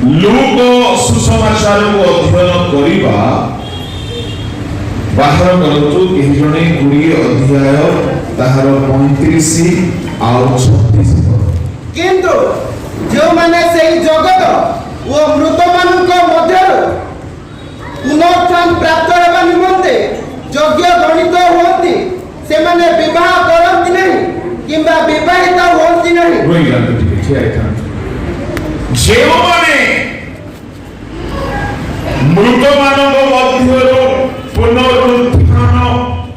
लोक सुसमाचार को अध्ययन करिबा बाहर करतु केहि जणे 20 अध्याय ताहार 35 आउ 36 किंतु जो माने सेही जगत ओ मृत मानक मध्यरु पुनरुत्थान प्राप्त हेबा निमंते योग्य गणित होती से माने विवाह करंती नहीं किंबा विवाहित होती नहीं रोई गाते ठीक है आइथा जेव माने मृत मानव मध्यरु पुनरुत्थान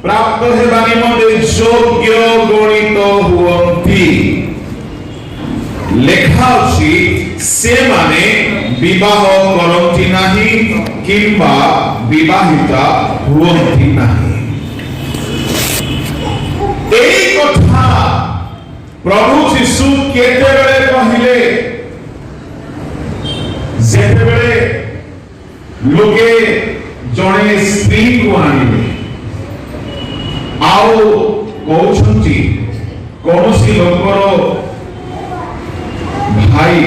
प्राप्त हेबा निमंते योग्य गणित हुवंती लेखा अछि से माने विवाह करंती नाही किंबा विवाहिता हुवंती नाही। एई कथा प्रभु यीशु केते बेले कहिले जेते बेले लोके जणे स्त्री को आनिले आउ कहउछंती कोनोसी लोकर भाई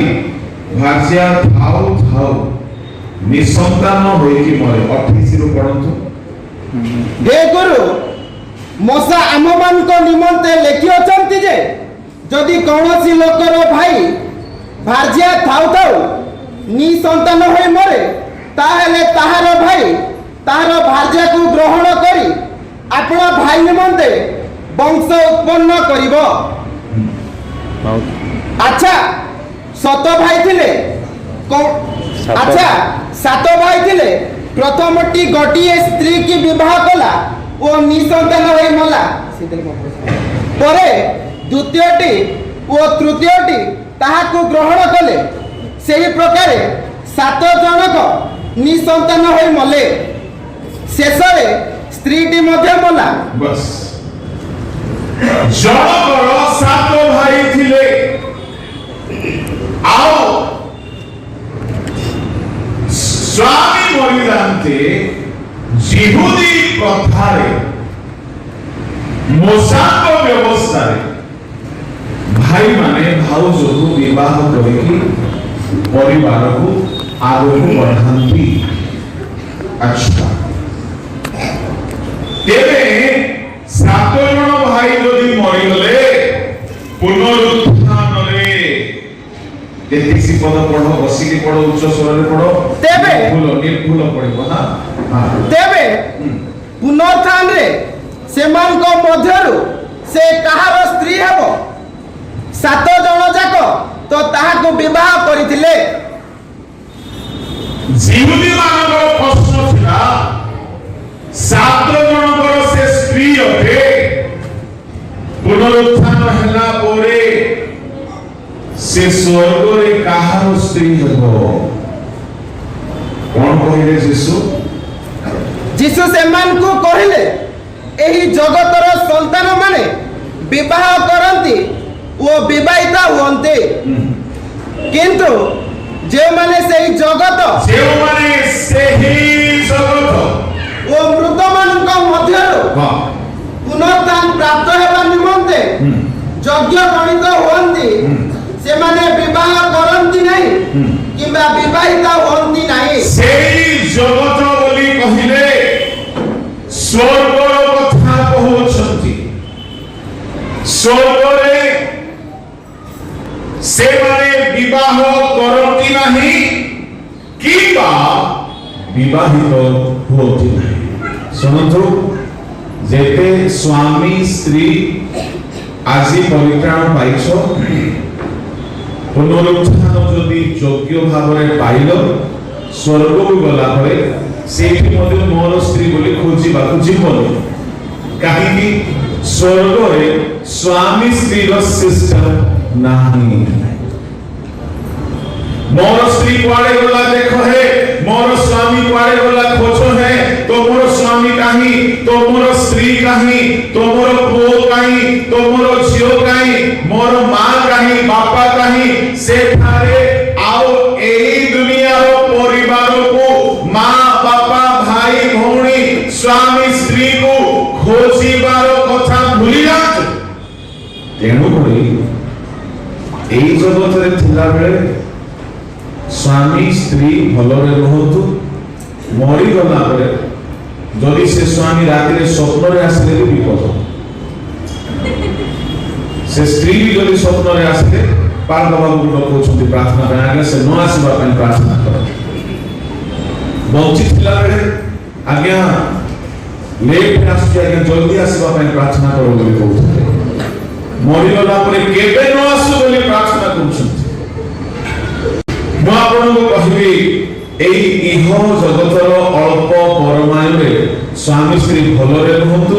भार्या थाउ थाउ निसंतान होइकी मरे 28 रु पढंतु हे गुरु मोसा आममान को निमंते लेखि अछंती जे जदि कोनोसी लोकर भाई भार्या थाउ थाउ निसंतान होई मरे ताहेले ताहार भाई ताहार भार्या को ग्रहण करी आपन भाई निमंते वंश उत्पन्न करिवो। अच्छा सत भाई थिले अच्छा सात भाई थिले प्रथमटी गोटिए स्त्री की विवाह कला ओ निसंतान होई मला परे द्वितीयटी ओ तृतीयटी ताहाकु ग्रहण कले सेही प्रकारे सात जनक निसंतान होई मले शेषरे स्त्रीटी मध्य मला बस जनकर सात भाई थिले आओ स्वामी मरिदांते जिहुदी प्रथारे मोसाको व्यवस्था भाई माने भाउज को विवाह करके परिवार को आगे बढ़ाती। अच्छा तेरे सात जन भाई जदि मरिगले पुनरुत्थान रे तेतीसी पद पढ़ो बसी के पढ़ो उच्च स्वर रे पढ़ो तेबे निर्भुल पढ़िबो हां हां तेबे पुनरुत्थान रे सेमान को मध्यरु से कहार स्त्री हेबो सात जन जाक तो ताहा को विवाह करिथिले जीवनी मानकर प्रश्न थिला सात जनकर से स्त्री अटे पुनरुत्थान हैला पोरे से स्वर्ग रे कहार स्त्री हेबो कोन कहिले यीशु जीसु सेमान को कहिले एही जगतर संतान माने विवाह करंती ओ विवाहिता हुअन्ते किंतु जे माने सेही जगत ओ मृत मानक मध्यरु पुनरुत्थान प्राप्त हेबा निमंते यज्ञ गणित हुअन्ती से माने विवाह करंती नहीं किंबा विवाहिता हुअन्ती नहीं सेही जगत बोली कहिले स्वर्गर कथा कहउछंती स्वर्ग रे से माने विवाह करती नहीं किबा विवाहित होती नहीं। सुनंतु जेते स्वामी स्त्री आजी परित्राण पाइछो पुनरुत्थान जदि योग्य भाव रे पाइलो स्वर्ग को गला परे सेठी मध्ये मोर स्त्री बोली खोजिबा जीवन काहेकि स्वर्ग रे स्वामी स्त्री रो सिस्टम नाही मोर स्त्री कुआड़े गला देखो है मोर स्वामी कुआड़े गला खोजो है तो मोर स्वामी काही तो मोर स्त्री काही तो मोर पुओ काही तो मोर झियो काही मोर मां काही बापा काही से थारे आओ एही दुनिया रो परिवार को मां बापा भाई भौणी स्वामी स्त्री को खोजिबार कथा भूली जात तेणु एई जगत रे थिला बेले स्वामी स्त्री भलरे रहतु मरी गला परे जदि से स्वामी राति स्वप्न रे आसले भी विपद से स्त्री भी जदि स्वप्न रे आसले पार बाबू लोक होछंती प्रार्थना पे आगे से न आसीबा ପାଇଁ प्रार्थना कर बंचित थिला बेले आज्ञा लेट आसी आज्ञा जल्दी आसीबा ପାଇଁ प्रार्थना करो बोली कहउथले मरी गला परे केबे न आसु बोली प्रार्थना करूछंती ମୁଁ ଆପଣଙ୍କୁ କହିବି ଏଇ ଇହ ଜଗତର ଅଳ୍ପ ପରମାୟୁରେ ସ୍ୱାମୀ ସ୍ତ୍ରୀ ଭଲରେ ରୁହନ୍ତୁ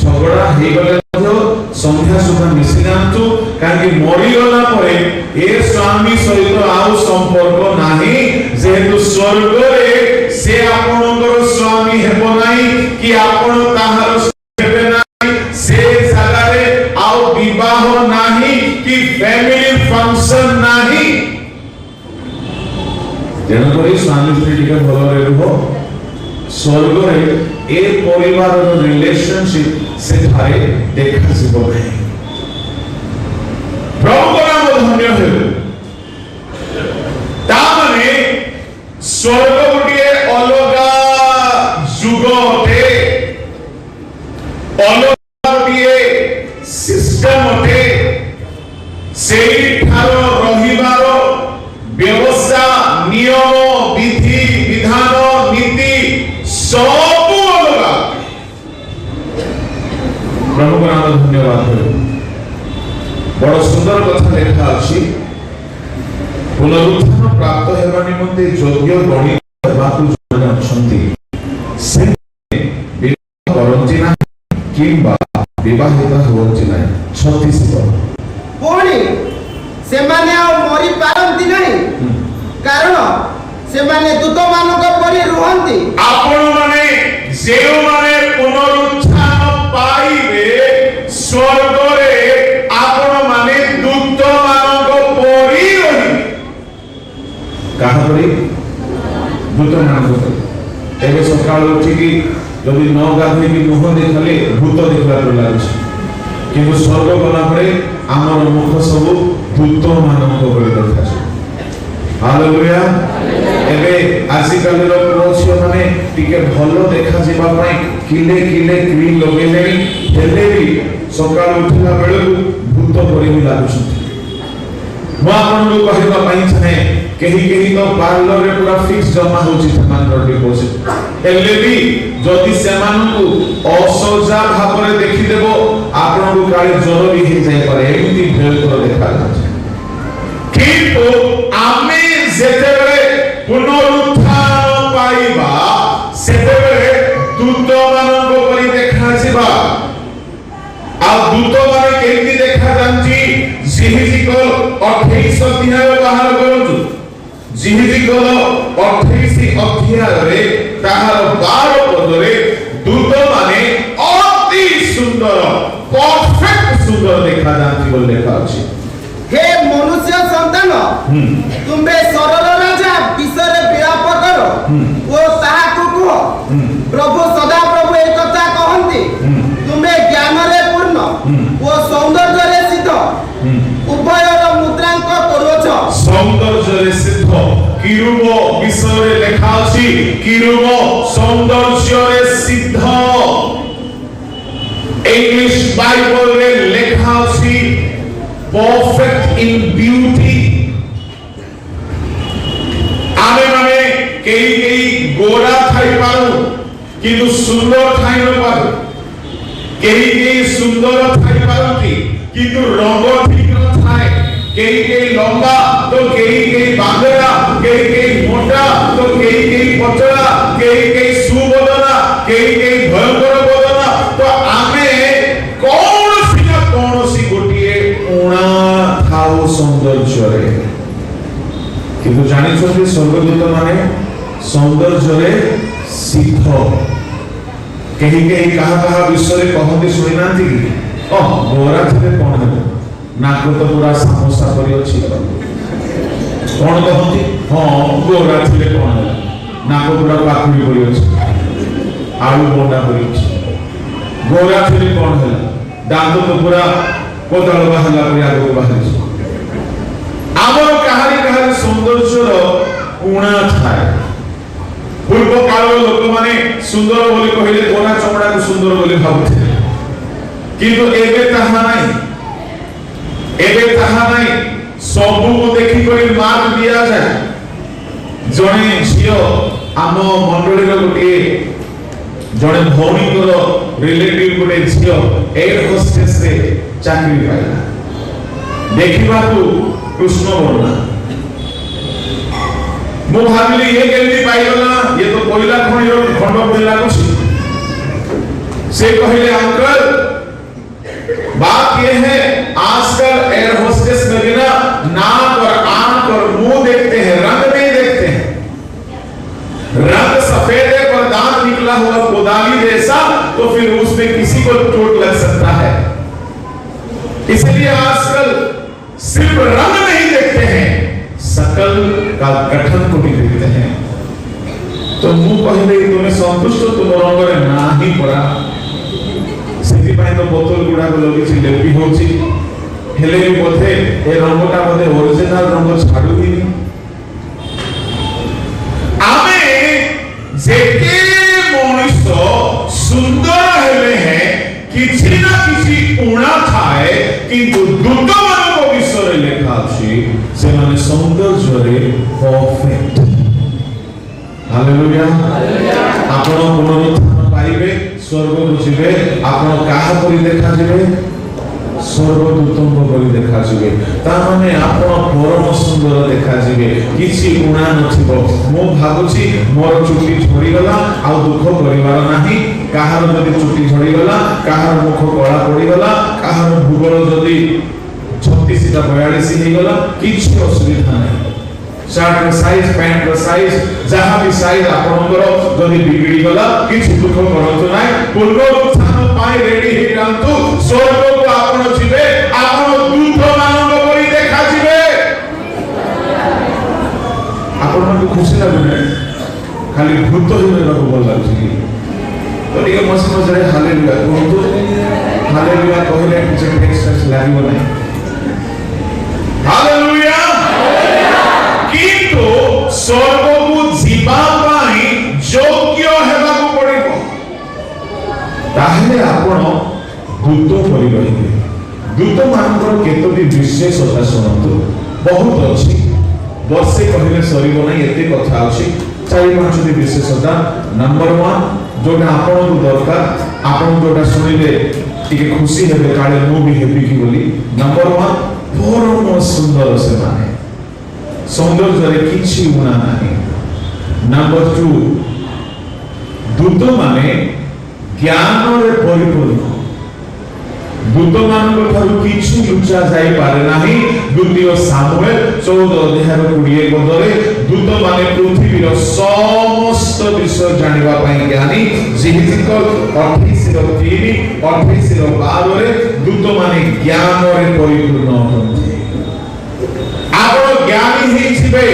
ଝଗଡ଼ା ହେଇଗଲେ ମଧ୍ୟ ସନ୍ଧ୍ୟା ସୁଦ୍ଧା ମିଶି ଯାଆନ୍ତୁ କାହିଁକି ମରିଗଲା ପରେ ଏ ସ୍ୱାମୀ ସହିତ ଆଉ ସମ୍ପର୍କ ନାହିଁ ଯେହେତୁ ସ୍ୱର୍ଗରେ ସେ ଆପଣଙ୍କର ସ୍ୱାମୀ ହେବ ନାହିଁ କି ଆପଣ ତାହାର ହେବେ ନାହିଁ ସେ ଜାଗାରେ ଆଉ ବିବାହ ନାହିଁ କି ଫ୍ୟାମିଲି ଫଙ୍କସନ ନାହିଁ तेणुकर स्वामी स्त्री टिके भलरे रुह स्वर्ग रे ए परिवार रिलेशनशिप से थारे देखा जीव नहीं प्रभु को नाम धन्य हे ता माने स्वर्ग गोटे अलगा जुग अटे अलगा गोटे सिस्टम अटे सेई ठारो रहिबारो व्यवस्था नियम विधि विधान नीति सब अलग प्रभु को नाम धन्यवाद बड़ सुंदर कथा लिखा अछि पुनरुत्थान प्राप्त हेबा निमंते योग्य गणित हेबाकु जने अछंती से विवाह करंती ना किंबा विवाहिता होंती ना 36 पुणी से माने आ मरि पारंती नहीं कारण से माने दूत मानक परि रुहंती आपण माने जेउ माने पुनरुत्थान पाइबे स्वर्ग रे आपण माने दूत मानक परि रहि कहा परि दूत मानक परि एबे सकाळ उठी की जदि न गाधे की मुह देखले भूत देखला पर लागछ किंतु स्वर्ग गला परे आमर मुख सब दूत मानक परि देखाछ हालेलुया एबे आजिकल रो पुरुष माने टिके भलो देखा जिबा पई किले किले क्रीम लगेलेनी हेले भी सकाळ उठिला बेले भूत परि भी लागुछथि मो आपन को कहबा पई छने केही तो पार्लर रे पूरा फिक्स जमा होछि सेमान डिपोजिट हेले भी जदि सेमान को असोजा भाबरे देखि देबो आपन को काळे ज्वर भी हे जाय पारे एमिति भयंकर देखा जाय किंतु आमे जेतेबेले पुनरुत्थान पाइबा सेतेबेले दूत मानक परि देखा जिबा आ दूत माने केमि देखा जानची जिहिजिकल 28 अध्याय बाहर करंतु जिहिजिकल 28 अध्याय रे ताहार 12 पद रे दूत माने अति सुंदर परफेक्ट सुंदर देखा जानची बोल देखा अछि हे मनुष्य संतान तुमे सरल राजा विषय विलाप करो ओ ताहा को कह प्रभु सदा प्रभु एक कथा कहंती तुमे ज्ञान रे पूर्ण ओ सौंदर्य रे सिद्ध उभय रो मुद्रांक करोछ सौंदर्य रे सिद्ध किरूब विषय रे लेखा अछि किरूब सौंदर्य रे सिद्ध इंग्लिश बाइबल रे लेखा अछि परफेक्ट इन ब्यूटी आमे माने केही गोरा थाई पारू किंतु सुंदर थाई न पारू केही सुंदर थाई पारती किंतु रंग ठीक न थाए केही लंबा तो केही बांगरा केही मोटा तो केही पतला केही सुबदना केही भयंकर बदना तो आमे कौन सी गोटिए उणा थाउ सौंदर्य रे किंतु जानि छथि स्वर्गदूत माने सौंदर्य रे सिद्ध केही कहा विषय कहते शुणी ना गोरा थे कौन है नाक तो पूरा समोसा परि अछि कौन कहती हाँ गोरा थे कौन है नाक पूरा पाखुड़ी परि अछि आलू बोंडा परि अछि गोरा थे कौन है दांत तो पूरा कोदाल बाहला परि आगो बाहर अछि आमर कहानी सौंदर्य कुणा थाए पूर्व काल लोक माने सुंदर बोली कहले गोरा चमड़ा को सुंदर बोली भाबुथे किंतु एबे ताहा नहीं सबू को देखि कोई मार्क दिया जाए जणे झियो आम मंडली रो गोटे जणे भौणी को रिलेटिव गोटे झियो एयर होस्टेस रे चाकरी पाइला देखिबा को कृष्ण वर्णा मु भाबिली ये केमती पाइगला ये तो कोयला खଣି रो खंड पइला कुछ से कहले अंकल बात ये है आजकल एयर होस्टेस में भी ना नाक और आंख और मुंह देखते हैं रंग नहीं देखते हैं रंग सफेद है पर दांत निकला हुआ कोदाली जैसा तो फिर उसमें किसी को चोट लग सकता है इसलिए आजकल सिर्फ रंग नहीं देखते हैं सकल का गठन को भी देखते हैं तो मुंह कहले तुमने संतुष्ट तुम रंग रे नाही पड़ा सेति पाए तो बोतल गुडा को लगी छि लेपी होछि हेले भी बोथे ए रंगटा बोथे ओरिजिनल रंग छाडू ही आमे जेके मनुष्य सुंदर हेले हैं किछि ना किछि उणा थाए किंतु दुत मानक विषय लेखा अछि से माने सौंदर्य रे परफेक्ट हालेलुया आपण पुनरुत्थान पाइबे स्वर्ग को जिबे आपण काहा परि देखा जिबे स्वर्गदूतंग परि देखा जिबे ता माने आपण परम सुंदर देखा जिबे किछि गुणा नथिबो मो भाबुछि मोर चुटी झड़ी गला आ दुख परिवार नाही काहार जदी चुटी झड़ी गला काहार मुख कळा पड़ी गला काहार भूगोल जदी 36 टा 42 हे गला किछि असुविधा नाही शर्ट रो साइज पैंट रो साइज जहां भी साइज आपनकर जदी बिगड़ी गला किछि दुख करंतु नाही पूर्व उत्थान पाई रेडी हे जांतु स्वर्ग को आपन जिबे आपन दूत मानक परि देखा जिबे आपन को खुशी लागुने खाली भूत ही रहबो बोल लागछि तो ये मस्त मजरे हालेलुया कहतो हालेलुया कहले जे टेक्स्ट लागिबो नाही हालेलुया किंतु स्वर्ग को जीवा पाई योग्य हेबा को पड़िबो ताहले आपण दूत परि रहिबे दूत मानकर केतोटी विशेषता सुनतु बहुत अछि वर्षे कहले सरीबो नाही एते कथा अछि 4-5 विशेषता नंबर 1 जोटा आपण को दरकार आपण जोटा सुनिले टिके खुशी हेबे काले मु भी हेबी की बोली नंबर 1 परम सुंदर से माने सौंदर्य रे किछि गुणा नाही नंबर 2 दूत माने ज्ञान रे परिपूर्ण दूत मानक थारु किछि लुचा जाई पारे नाही द्वितीय सामुएल 14 अध्याय 20 पदरे दूत माने पृथ्वी रो समस्त विषय जानिबा पई ज्ञानी जेहितिकल 28 रो 3 28 रो 12 रे दूत माने ज्ञान रे परिपूर्ण होते आपण ज्ञानी ही छिबे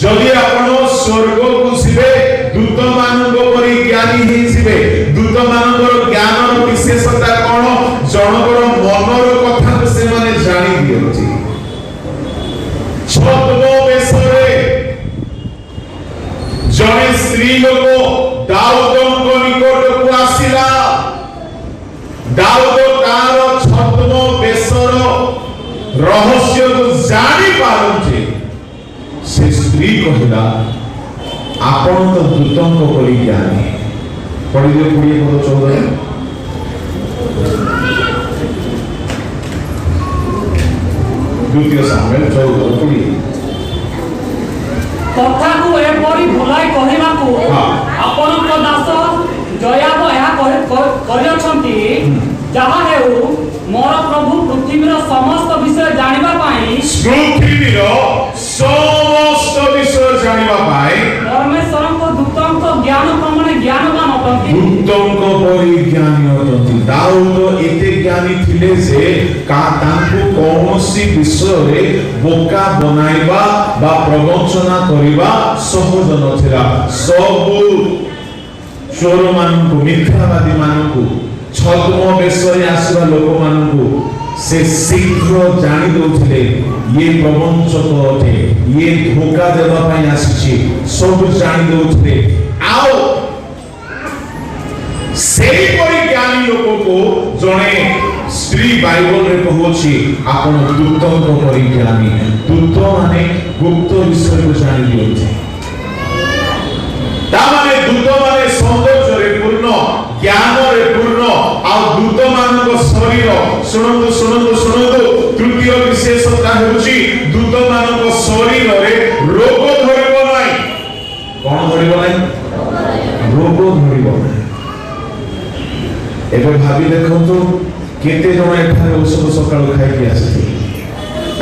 जदि आपण स्वर्ग को छिबे दूत मानक परि ज्ञानी ही छिबे दूत मानकर ज्ञान रो विशेषता कोन जनकर मनर कथा को से माने जानि दियछि छद्म बेसरे जने स्त्री लोक दाऊदଙ୍କ निकटକୁ आसिला दाऊद तार छद्म बेसर रहस्य को जानि पारुचे से स्त्री कहला आपण तो दूतଙ୍କ परि ज्ञानी पढिले 20 पद 14 द्वितीय सामुएल 14:20 कथाकू एपरि भुलाई कहिबाकू आपनक दास जयाब ଏହା କରିଅଛନ୍ତି ଯାହା ହେଉ मोर प्रभु पृथ्वीर समस्त विषय जानिबा पाई पृथ्वीर समस्त विषय जानिबा पाई परमेश्वरଙ୍କ दूतଙ୍କ ज्ञान प्रमाणे ज्ञानवान अटନ୍ତି दूतଙ୍କ परि ज्ञानी अटନ୍ତି दाऊद एते ज्ञानी थिले जे का तांकु कोनोसी विषय रे बोका बनाइबा बा प्रवचना करिबा सहज नथिला सब चोर मानकु मिथ्यावादी मानकु छद्म बेसरे आसीबा लोक मानकु से शीघ्र जानी दउथिले ये प्रवंचक अटे ये धोखा देबा पई आसीछि सब जानी दउथिले आओ सेही परि ज्ञानी लोक को जणे स्त्री बाइबल रे कहउछि आपण दूतन को परि ज्ञानी दूत माने गुप्त विषय को जानि दिउछि ता माने दूत माने सौंदर्य रे पूर्ण ज्ञान रे पूर्ण आ दूत मानक शरीर सुनंदु सुनंदु सुनंदु तृतीय विशेषता हेउछि दूत मानक शरीर रे रोग धरिबो नाही कोन धरिबो नाही रोग धरिबो नाही एबे भाबी देखंतु केते जण एठारे औषध सकाळ खाइ के आसी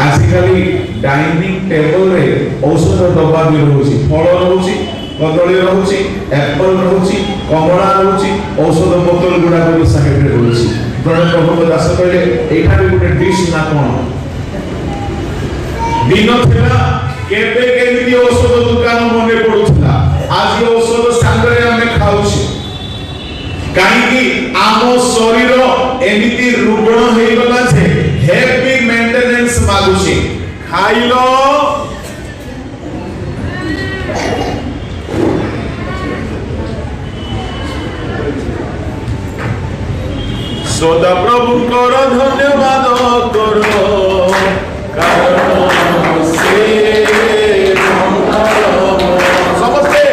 आजिकाली डाइनिंग टेबल रे औषध डब्बा भी रहउछि फल रहउछि कदली रहउछि एप्पल रहउछि कमला रहउछि औषध बोतल गुडा को साइड रे रहउछि जणे प्रभु दास कहले एठारे गुटे डिश ना कोन दिन थिला केबे केमिति औषध दुकान मने पडुथला आज औषध संगरे हमें खाउछि काहेकि आमो शरीर एमिति रुग्ण हेइ गला जे हेवी मेंटेनेंस मागुछि खाइलो सदा प्रभु कर धन्यवाद करो कारण से समझते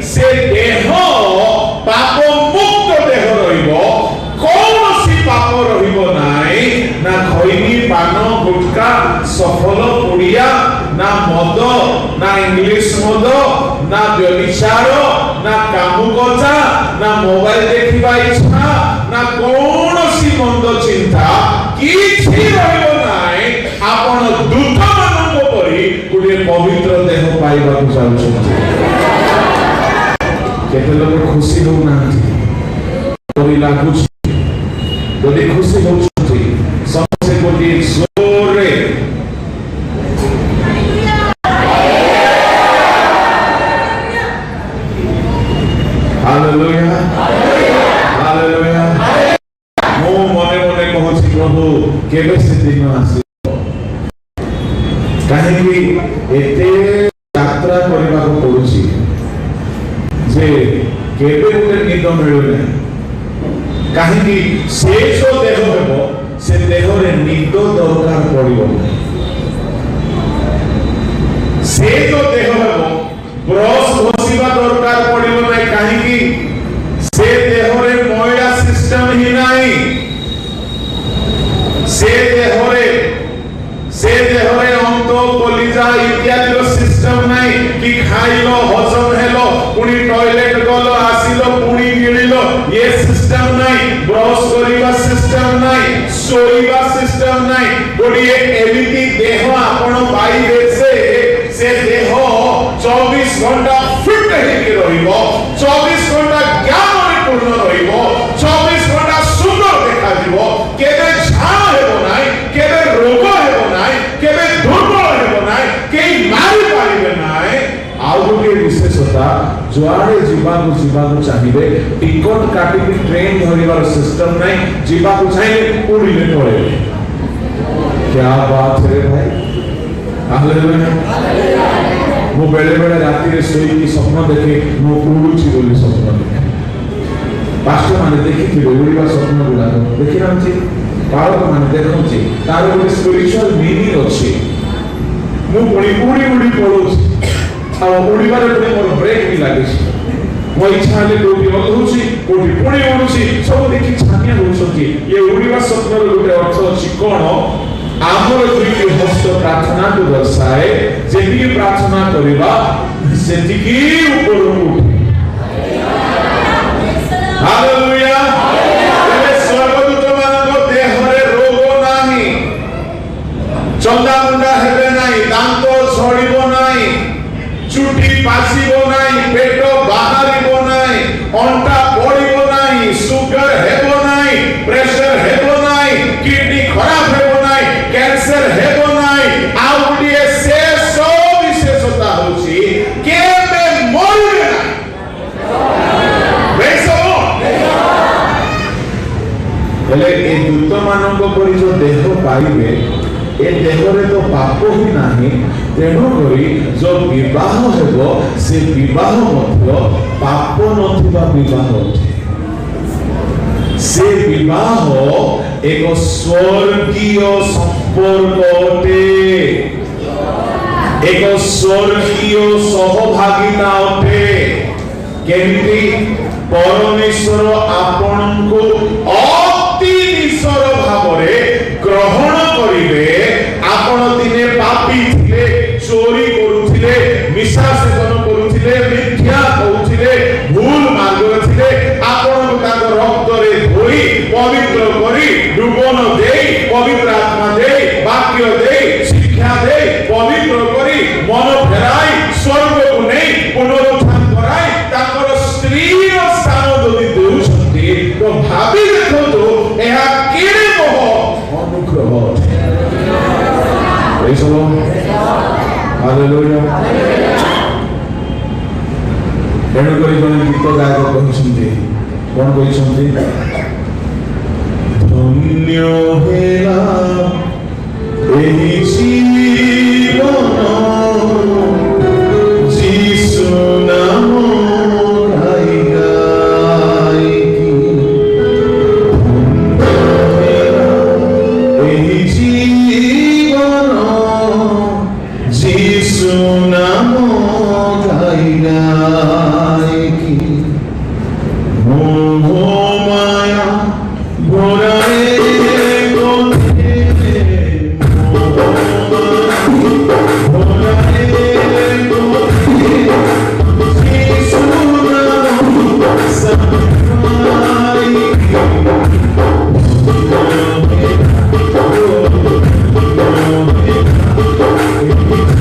से देह पाप मुक्त देह रहिबो कौन सी না মদ না ইংলিশ মদ না ব্যভিচার না কামুকতা না মোবাইল দেখিবা ইচ্ছা না কৌଣସି মন্দ চিন্তা କିଛି ରହିବ ନାହିଁ। ଆପଣ ଦୂତମାନଙ୍କ ପରି ଗୋଟିଏ ପବିତ୍ର ଦେହ ପାଇବାକୁ ଚାହୁଁଛନ୍ତି। କେତେ ଲୋକ ଖୁସି ହେଉନାହାନ୍ତି ପରି ଲାଗୁଛି। ଯଦି ଖୁସି ହେଉଛନ୍ତି ସମସ୍ତେ ଗୋଟିଏ ଜୋରରେ ହାଲେଲୁୟା ହାଲେଲୁୟା। ମୁଁ ମନେ ମନେ କହୁଛି ପ୍ରଭୁ କେବେ ସେ ଦିନ ଆସିବ? କାହିଁକି ଏତେ ଯାତ୍ରା କରିବାକୁ ପଡୁଛି ଯେ କେବେ ଗୋଟେ ନିଦ ମିଳୁନାହିଁ? କାହିଁକି ସେ ଯୋଉ ଦେହ ହେବ ସେ ଦେହରେ ନିଦ ଦରକାର ପଡିବ ନାହିଁ। ସେ ଯୋଉ ଦେହ ହେବ ବ୍ରଶ ଘଷିବା ଦରକାର ପଡିବ ନାହିଁ। କାହିଁକି ସେ ଦେହରେ ମଇଳା ସିଷ୍ଟମ ହିଁ ନାହିଁ। ସେ ଦେହରେ ଅନ୍ତ କଲିଜା ଇତ୍ୟାଦିର ସିଷ୍ଟମ ନାହିଁ କି ଖାଇଲ ହଜମ ହେଲ ପୁଣି ଟଏଲେଟ ଗଲ ଆସିଲ ପୁଣି ଗିଳିଲ ଏ ସିଷ୍ଟମ ନାହିଁ। ବ୍ରଶ କରିବା ସିଷ୍ଟମ ନାହିଁ, ଶୋଇବା ସିଷ୍ଟମ ନାହିଁ। ଗୋଟିଏ ଏମିତି ଦେହ ଆପଣ ପାଇବେ ସେ ଦେହ 24 ଘଣ୍ଟା ଫିଟ୍ ହେଇକି ରହିବ, 24 ଘଣ୍ଟା ଜ୍ଞାନରେ ପୂର୍ଣ୍ଣ ରହିବ, 24 ଘଣ୍ଟା ସୁନ୍ଦର ଦେଖାଯିବ। କେବେ ଝାଳ ହେବ ନାହିଁ, କେବେ ରୋଗ ହେବ ନାହିଁ, କେବେ ଦୁର୍ବଳ ହେବ ନାହିଁ, କେହି ମାରି ପାରିବେ ନାହିଁ। ଆଉ ଗୋଟିଏ ବିଶେଷତା, ଯୁଆଡେ ଯିବାକୁ ଚାହିଁବେ ଟିକଟ କାଟିକି ଟ୍ରେନ ଧରିବାର ସିଷ୍ଟମ ନାହିଁ। ଯିବାକୁ ଚାହିଁଲେ ଉଡ଼ିଲେ ପଳେଇବେ। क्या बात है भाई? हालेलुया। ମୁଁ ବେଳେ ବେଳେ ରାତିରେ ଶୋଇକି ସ୍ୱପ୍ନ ଦେଖେ ମୁଁ ଉଡୁଛି ବୋଲି ସ୍ୱପ୍ନ ଦେଖେ। ପାଷ୍ଟର ମାନେ ଦେଖିଥିବେ ଉଡ଼ିବା ସ୍ୱପ୍ନ ଗୁଡାକ ଦେଖିନାହାନ୍ତି? ପାଳକ ମାନେ ଦେଖନ୍ତି ତାର ଗୋଟେ ସ୍ପିରିଚୁଆଲ ମିନିଂ ଅଛି। ମୁଁ ପୁଣି ଉଡ଼ି ଉଡ଼ି ପଳଉଛି ଆଉ ଉଡ଼ିବାରେ ପୁଣି ମୋର ବ୍ରେକ୍ ବି ଲାଗିଛି। ମୋ ଇଚ୍ଛା ହେଲେ କୋଉଠି ଓହ୍ଲଉଛି କୋଉଠି ପୁଣି ଉଡୁଛି, ସବୁ ଦେଖି ଛାନିଆ ହେଉଛନ୍ତି। ଇଏ ଉଡ଼ିବା ସ୍ୱପ୍ନର ଗୋଟେ ଅର୍ଥ ଅଛି କଣ? ଆମର ଦୁଇଟି ହସ୍ତ ପ୍ରାର୍ଥନାକୁ ଦର୍ଶାଏ। ଯେତିକି ପ୍ରାର୍ଥନା କରିବା ସେତିକି ଉପରକୁ ଉଠେ। ହାଲେଲୁୟା। ଏବେ ସ୍ୱର୍ଗଦୂତମାନଙ୍କ ଦେହରେ ରୋଗ ନାହିଁ, ଚନ୍ଦାମୁଣ୍ଡା ହେବେ ନାହିଁ, ଦାନ୍ତ ଝଡ଼ିବ ନାହିଁ, ଚୁଟି ପାଚିବ ନାହିଁ, ପେଟ ବାହାରିବ ନାହିଁ, ଅଣ୍ଟା ପଡ଼ିବ ନାହିଁ, ସୁଗର ହେବ ନାହିଁ, ପ୍ରେସର ହେବ ନାହିଁ, କିଡନୀ ଖରାପ ହେବ ନାହିଁ, କ୍ୟାନ୍ସର ହେବ ନାହିଁ। ଆଉ ଗୋଟିଏ ଶେଷ ବିଶେଷତା ହେଉଛି କେବେ ମରିବେ ନାହିଁ। ହେଲେ ଏ ଦୂତମାନଙ୍କ ପରି ଯୋଉ ଦେହ ପାଇବେ ଏ ଦେହରେ ତ ପାପ ହିଁ ନାହିଁ। ତେଣୁକରି ଯୋଉ ବିବାହ ହେବ ସେ ବିବାହ ମଧ୍ୟ ପାପ ନଥିବା ବିବାହ ଅଟେ। ସେ ବିବାହ ଏକ ସ୍ୱର୍ଗୀୟ ସମ୍ପର୍କ ଅଟେ, ଏକ ସ୍ୱର୍ଗୀୟ ସହଭାଗିତା ଅଟେ। କେମିତି? ପରମେଶ୍ୱର ଆପଣଙ୍କୁ ଅତି ନିଶ୍ଚୟ ଭାବରେ ଗ୍ରହଣ କରିବେ। ଆପଣ ଦିନେ ପାପୀ ଥିଲେ, ଚୋରି କରୁଥିଲେ, ନିଶା ସେବନ କରୁଥିଲେ, ମିଥ୍ୟା କହୁଥିଲେ, ଭୁଲ ମାର୍ଗରେ ଥିଲେ। ଆପଣଙ୍କୁ ତାଙ୍କ ରକ୍ତରେ ଧୋଇ ପବିତ୍ର କରି ଡୁବନ ଦେଇ ପବିତ୍ର ଆତ୍ମା ଦେଇ ବାକ୍ୟ ଦେଇ ଶିକ୍ଷା ଦେଇ ପବିତ୍ର କରି ମନ ଫେରାଇ ସ୍ୱର୍ଗକୁ ନେଇ ପୁନରୁତ୍ଥାନ କରାଇ ତାଙ୍କର ସ୍ତ୍ରୀର ସ୍ଥାନ ଯଦି ଦେଉଛନ୍ତି ତ ଭାବି ଦେଖନ୍ତୁ ଏହା କେଡ଼େ ଅନୁଗ୍ରହ। ତେଣୁକରି ଜଣେ ଗୀତ ଗାୟକ କହିଛନ୍ତି, କଣ କହିଛନ୍ତି? ଧନ୍ୟ ହେଲା ଏହି ଜୀବନ ଯୀଶୁ ନାମ ଗାଇ ଗାଇକି। ଧନ୍ୟ ହେଲା ଏହି ଜୀବନ ଯୀଶୁ ନାମ ଗାଇ ଗାଇକି। মোহ মায়া ভরায়ে কোথে মোহ মায়া Thank you.